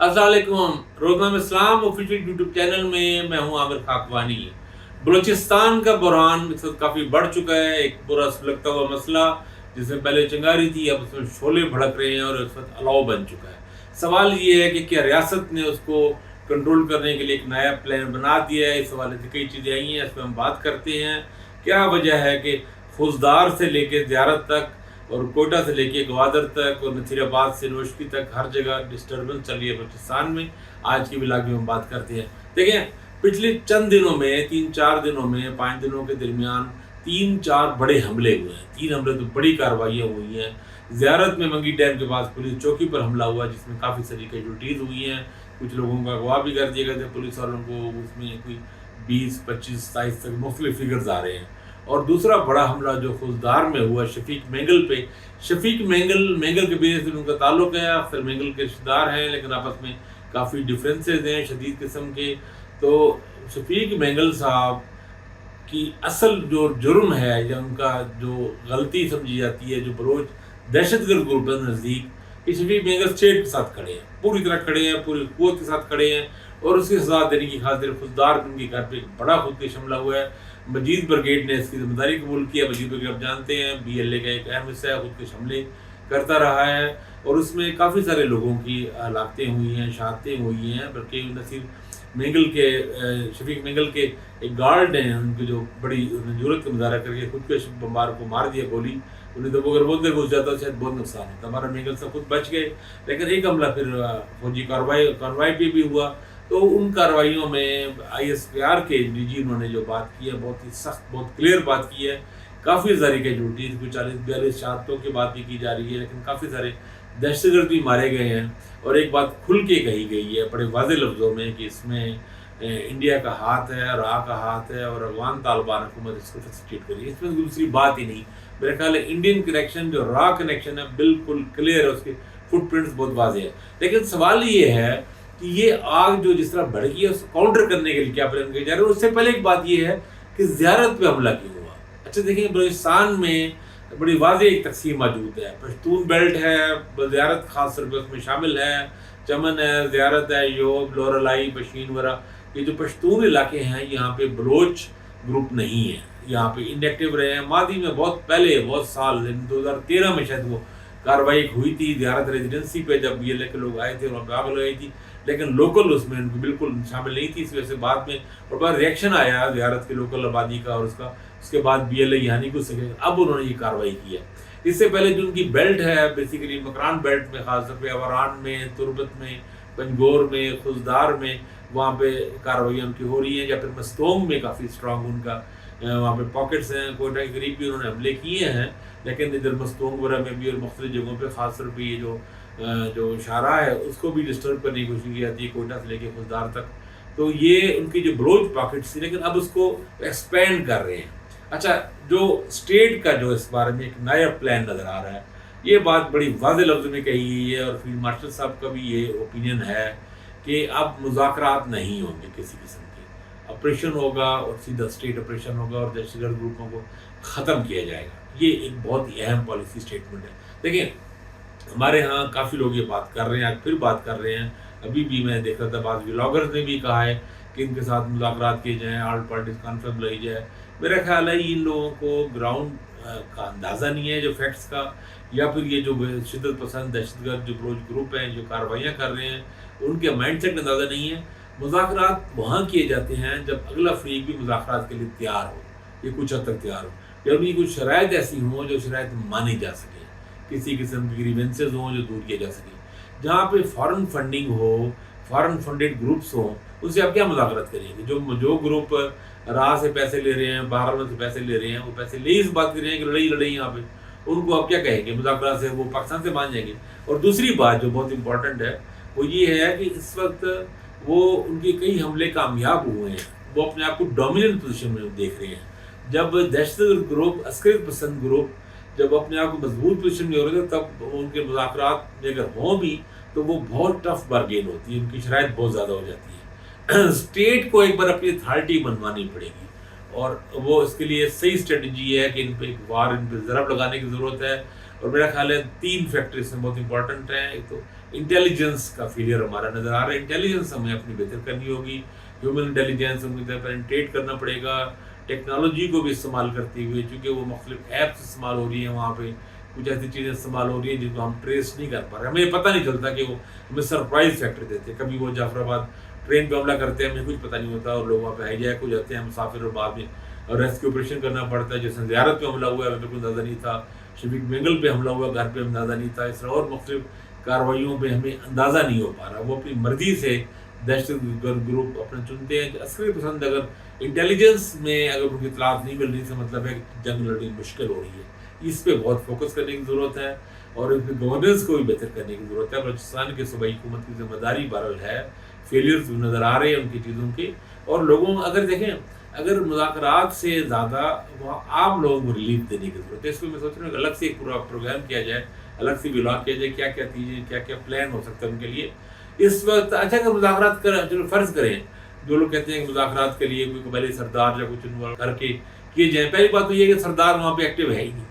अस्सलाम वालेकुम। रोज़नामा इस्लाम official YouTube channel में मैं हूं आमिर खाकवानी। बलूचिस्तान का बुरहान इस वक्त काफ़ी बढ़ चुका है, एक बुरा सुलगता हुआ मसला जिसमें पहले चिंगारी थी, अब उसमें शोले भड़क रहे हैं और इस वक्त अलाव बन चुका है। सवाल ये है कि क्या रियासत ने उसको कंट्रोल करने के लिए एक नया प्लान बना दिया है? इस हवाले से कई चीज़ें आई हैं, इस पर हम बात करते हैं। क्या वजह है कि फौजदार से लेके ज़ियारत तक और कोयटा से लेके गवादर तक और नसीराबाद से नोशकी तक हर जगह डिस्टर्बेंस चल रही है बलूचिस्तान में। आज की ब्लॉग में हम बात करते हैं। देखें, पिछले चंद दिनों में 3-4 दिनों में 5 दिनों के दरमियान 3-4 बड़े हमले हुए हैं। 3 हमले तो बड़ी कार्रवाइयाँ हुई हैं। ज़ियारत में मंगी डैम के पास पुलिस चौकी पर हमला हुआ जिसमें काफ़ी सारी कैजुअल्टीज़ हुई हैं। कुछ लोगों का अगवा भी कर दिया गया था पुलिस वालों को। उसमें कोई 20, 25, 27 तक मुख्तलिफ फिगर्स आ रहे हैं। और दूसरा बड़ा हमला जो फौजदार में हुआ शफीक मैंगल पे, शफीक मैंगल के बेस से उनका ताल्लुक है, अख्तर मैंगल के रिश्तेदार हैं, लेकिन आपस में काफ़ी डिफरेंसेस हैं शदीद किस्म के। तो शफीक मैंगल साहब की असल जो जुर्म है या उनका जो गलती समझी जाती है, जो बलोच दहशतगर्द ग्रुप है नज़दीक, कि शफीक मैंगल स्टेट के साथ खड़े हैं, पूरी तरह खड़े हैं, पूरी कुव्वत के साथ खड़े हैं और उसकी सजा देने की खातिर फौजदार उनके घर पर एक बड़ा खुदकुश हमला हुआ है। मजीद ब्रिगेड ने इसकी जिम्मेदारी कबूल की है। मजीद ब्रिगेड आप जानते हैं BLA का एक अहम हिस्सा है, खुदकुश हमले करता रहा है और उसमें काफ़ी सारे लोगों की हलाकतें हुई हैं, शहादतें हुई हैं। बल्कि नसीब मैंगल के शफीक मैंगल के एक गार्ड हैं, उनकी जो बड़ी जरूरत का मुजाहरा करके खुदकुश बम्बार को मार दिया गोली। उन्हें तो अगर बोलते घुस जाता शायद बहुत नुकसान होता। हमारा मैंगल साहब खुद बच गए, लेकिन एक हमला फिर फौजी कार्रवाई पे भी हुआ। तो उन कार्रवाइयों में ISPR के DG उन्होंने जो बात की है, बहुत ही सख्त, बहुत क्लियर बात की है। काफ़ी सारी कैजुअल्टीज, कुछ 40-42 शहादतों की बात भी की जा रही है, लेकिन काफ़ी सारे दहशतगर्द भी मारे गए हैं। और एक बात खुल के कही गई है बड़े वाज़ेह लफ्ज़ों में कि इसमें इंडिया का हाथ है, रा का हाथ है और अफगान तालिबान हुकूमत इसको फैसिलिटेट करी है। इसमें दूसरी बात ही नहीं। मेरा ख्याल है इंडियन कनेक्शन जो रा कनेक्शन है बिल्कुल क्लियर है, उसके फुटप्रिंट्स बहुत वाज़ेह है। लेकिन सवाल ये है कि ये आग जो जिस तरह बढ़ गई है उसको काउंटर करने के लिए क्या प्लान किया जा रहा है। उससे पहले एक बात ये है कि ज़ियारत पे हमला क्यों हुआ। अच्छा देखिए, बलूचिस्तान में बड़ी वाज़ेह एक तकसीम मौजूद है। पश्तून बेल्ट है, ज़ियारत खास तौर पर उसमें शामिल है, चमन है, ज़ियारत है, योब, लोरलाई, बशीन वगैरह। ये जो पश्तून इलाके हैं यहाँ पे बलोच ग्रुप नहीं है, यहाँ पे इनएक्टिव रहे हैं। मादी में बहुत पहले, बहुत साल 2013 में शायद वो कार्रवाई हुई थी ज़ियारत रेजिडेंसी पे, जब BLA के लोग आए थे और आग लगाई थी, लेकिन लोकल उसमें उनको बिल्कुल शामिल नहीं थी। इस वजह से बाद में और बाद रिएक्शन आया ज़ियारत के लोकल आबादी का और उसके बाद BLA यहाँ नहीं घुस सके, अब उन्होंने ये कार्रवाई की है। इससे पहले जो उनकी बेल्ट है बेसिकली मकरान बेल्ट में, खासतौर पर अवरान में, तुरबत में, पंजगोर में, खुजदार में, वहाँ पे कार्रवाइयाँ उनकी हो रही हैं। या फिर मस्तोंग में काफ़ी स्ट्रॉन्ग उनका वहाँ पे पॉकेट्स हैं। कोयटा के करीब भी उन्होंने हमले किए हैं, लेकिन इधर मस्तोंग वगैरह में भी और मुख्तलिफ जगहों पे खासतौर पर ये जो शारा है उसको भी डिस्टर्ब करने की कोशिश की जाती है, कोयटा से लेके खुजदार तक। तो ये उनकी जो बलोच पॉकेट्स थी, लेकिन अब उसको एक्सपेंड कर रहे हैं। अच्छा, जो स्टेट का जो इस बारे में एक नया प्लान नज़र आ रहा है, ये बात बड़ी वाज़ेह लफ्ज़ में कही गई है और फील्ड मार्शल साहब का भी ये ओपिनियन है कि अब मुज़ाकरात नहीं होंगे किसी किस्म के। ऑपरेशन होगा और सीधा स्टेट ऑपरेशन होगा और दहशतगर्द ग्रुपों को ख़त्म किया जाएगा। ये एक बहुत ही अहम पॉलिसी स्टेटमेंट है। देखिए, हमारे यहाँ काफ़ी लोग ये बात कर रहे हैं, आज फिर बात कर रहे हैं। अभी भी मैं देख रहा था बाद व्लॉगर्स ने भी कहा है कि इनके साथ मुज़ाकरात किए जाएँ, ऑल पार्टीज कॉन्फ्रेंस लाई जाए। मेरा ख्याल है इन लोगों को ग्राउंड का अंदाज़ा नहीं है जो फैक्ट्स का, या फिर ये जो शिद्दत पसंद दहशतगर्द जो बलोच ग्रुप हैं जो कार्रवाइयाँ कर रहे हैं उनके माइंडसेट का अंदाज़ा नहीं है। मुज़ाकरात वहाँ किए जाते हैं जब अगला फ्रीक भी मुज़ाकरात के लिए तैयार हो, ये कुछ हद तक तैयार हो, जब उनकी कुछ शराइत ऐसी हों जो शराइत मानी जा सके, किसी किस्म की ग्रीवेंसेज हों जो दूर किए जा सके। जहाँ पे फॉरेन फंडिंग हो, फॉरेन फंडेड ग्रुप्स हों, उससे आप क्या मुज़ाकरात करेंगे? जो ग्रुप राह से पैसे ले रहे हैं, बाहर से पैसे ले रहे हैं, वो पैसे ले इस बात कर रहे हैं कि लड़ाई यहाँ पे, उनको आप क्या कहेंगे? मुज़ाकरात से वो पाकिस्तान से मान जाएंगे। और दूसरी बात जो बहुत इंपॉर्टेंट है वो ये है कि इस वक्त वो उनके कई हमले कामयाब हुए हैं, वो अपने आप को डोमिनेंट पोजीशन में देख रहे हैं। जब दहशतगर्द ग्रुप, अस्करियत पसंद ग्रुप जब अपने आप को मजबूत पोजीशन में हो रहे थे, तब उनके मुज़ाकरात में अगर हों भी तो वो बहुत टफ बारगेन होती है, उनकी शराइत बहुत ज़्यादा हो जाती है। स्टेट को एक बार अपनी अथॉरिटी बनवानी पड़ेगी और वो इसके लिए सही स्ट्रेटजी है कि इन पे एक वार, इन पे ज़रब लगाने की ज़रूरत है। और मेरा ख्याल है 3 फैक्टर इसमें बहुत इंपॉर्टेंट हैं। एक तो इंटेलिजेंस का फेलियर हमारा नज़र आ रहा है। इंटेलिजेंस हमें अपनी बेहतर करनी होगी, ह्यूमन इंटेलिजेंस हमें पेनिट्रेट करना पड़ेगा टेक्नोलॉजी को भी इस्तेमाल करते हुए, चूँकि वो मुख्तलिफ ऐप्स इस्तेमाल हो रही हैं वहाँ पे, कुछ ऐसी चीज़ें इस्तेमाल हो रही हैं जिनको हम ट्रेस नहीं कर पा रहे, हमें पता नहीं चलता कि वो हमें सरप्राइज फैक्टर देते हैं। कभी वो जाफराबाद ट्रेन पे हमला करते हैं, हमें कुछ पता नहीं होता और लोग वहाँ पे हाईजैक हो जाते हैं मुसाफिर और बाद में रेस्क्यू ऑपरेशन करना पड़ता है। जैसे ज़ियारत पे हमला हुआ, हमें कोई अंदाज़ा नहीं था, शफीक मेंगल पे हमला हुआ, घर पे अंदाज़ा नहीं था, इस तरह और मुख्तलिफ कार्रवाइयों पे हमें अंदाज़ा नहीं हो पा रहा। वो अपनी मर्ज़ी से दहशतगर्द ग्रुप अपने चुनते हैं। अस्करी पसंद अगर इंटेलिजेंस में अगर उनकी इतलात नहीं मिल रही, तो मतलब है कि जंग लड़नी मुश्किल हो रही है। इस पे बहुत फोकस करने की ज़रूरत है और इस गवर्नेंस को भी बेहतर करने की ज़रूरत है। बलूचिस्तान की सूबाई हुकूमत की जिम्मेदारी बहरहाल है, फेलियर्स नज़र आ रहे हैं उनकी चीज़ों के, और लोगों अगर देखें अगर मुज़ाकरात से ज़्यादा वहाँ आम लोगों को रिलीफ देने की ज़रूरत है। इस पर मैं सोच रहा हूँ कि अलग से एक पूरा प्रोग्राम किया जाए, अलग से व्लॉग किया जाए, क्या क्या चीज़ें, क्या क्या प्लान हो सकता है उनके लिए इस वक्त। अच्छा अगर मुज़ाकरात कर चलो फ़र्ज़ करें, जो लोग कहते हैं कि मुज़ाकरात के लिए कोई कबायली सरदार या कुछ इन्वॉल्व करके किए जाएँ, पहली बात तो ये है कि सरदार वहाँ पे एक्टिव है ही नहीं।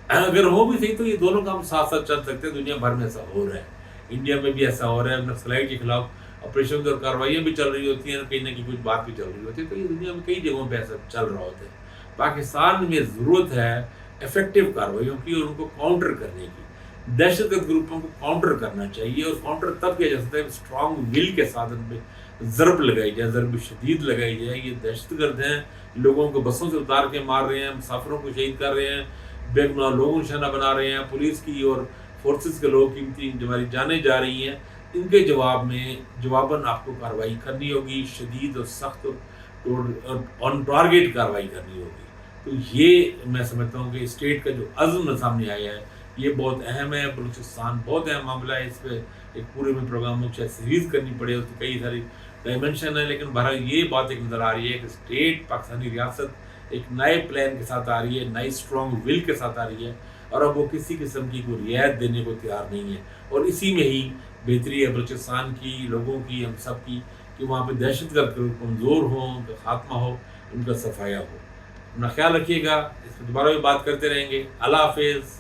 अगर हो भी सही तो ये दोनों काम साथ साथ चल सकते हैं। दुनिया भर में ऐसा हो रहा है, इंडिया में भी ऐसा हो रहा है, नक्सलाइट के खिलाफ ऑपरेशन और कार्रवाइयाँ भी चल रही होती हैं, कहीं ना कहीं कुछ बात भी चल रही होती है। तो ये दुनिया में कई जगहों पे ऐसा चल रहा होता है। पाकिस्तान में ज़रूरत है इफेक्टिव कार्रवाइयों की और उनको काउंटर करने की। दहशतगर्द ग्रुपों को काउंटर करना चाहिए और काउंटर तब किया जा सकता है स्ट्रॉन्ग विल के साथ उन पर ज़रब लगाई जाए, ज़रब शदीद लगाई जाए। ये दहशतगर्द हैं, लोगों को बसों से उतार के मार रहे हैं, मुसाफिरों को शहीद कर रहे हैं, बेगुनाह लोगों को निशाना बना रहे हैं, पुलिस की और फोर्सेस के लोग कीमती हमारी जानें जा रही हैं। इनके जवाब में जवाबन आपको कार्रवाई करनी होगी, शदीद और सख्त और ऑन टारगेट कार्रवाई करनी होगी। तो ये मैं समझता हूँ कि स्टेट का जो अज़्म सामने आया है ये बहुत अहम है। बलूचिस्तान बहुत अहम मामला है, इस पर एक पूरे में प्रोग्राम में शायद सीरीज़ करनी पड़े, उसकी कई सारी डायमेंशन है, लेकिन बहरहाल ये बात एक नज़र आ रही है कि स्टेट पाकिस्तानी रियासत एक नए प्लान के साथ आ रही है, नई स्ट्रॉन्ग विल के साथ आ रही है और अब वो किसी किस्म की कोई रियायत देने को तैयार नहीं है। और इसी में ही बेहतरी है बलूचिस्तान की, लोगों की, हम सब की, कि वहाँ पे दहशतगर्द कमज़ोर हों, उनका खात्मा हो, उनका सफाया हो। अपना ख्याल रखिएगा, इस पर दोबारा भी बात करते रहेंगे। अल्लाह हाफिज़।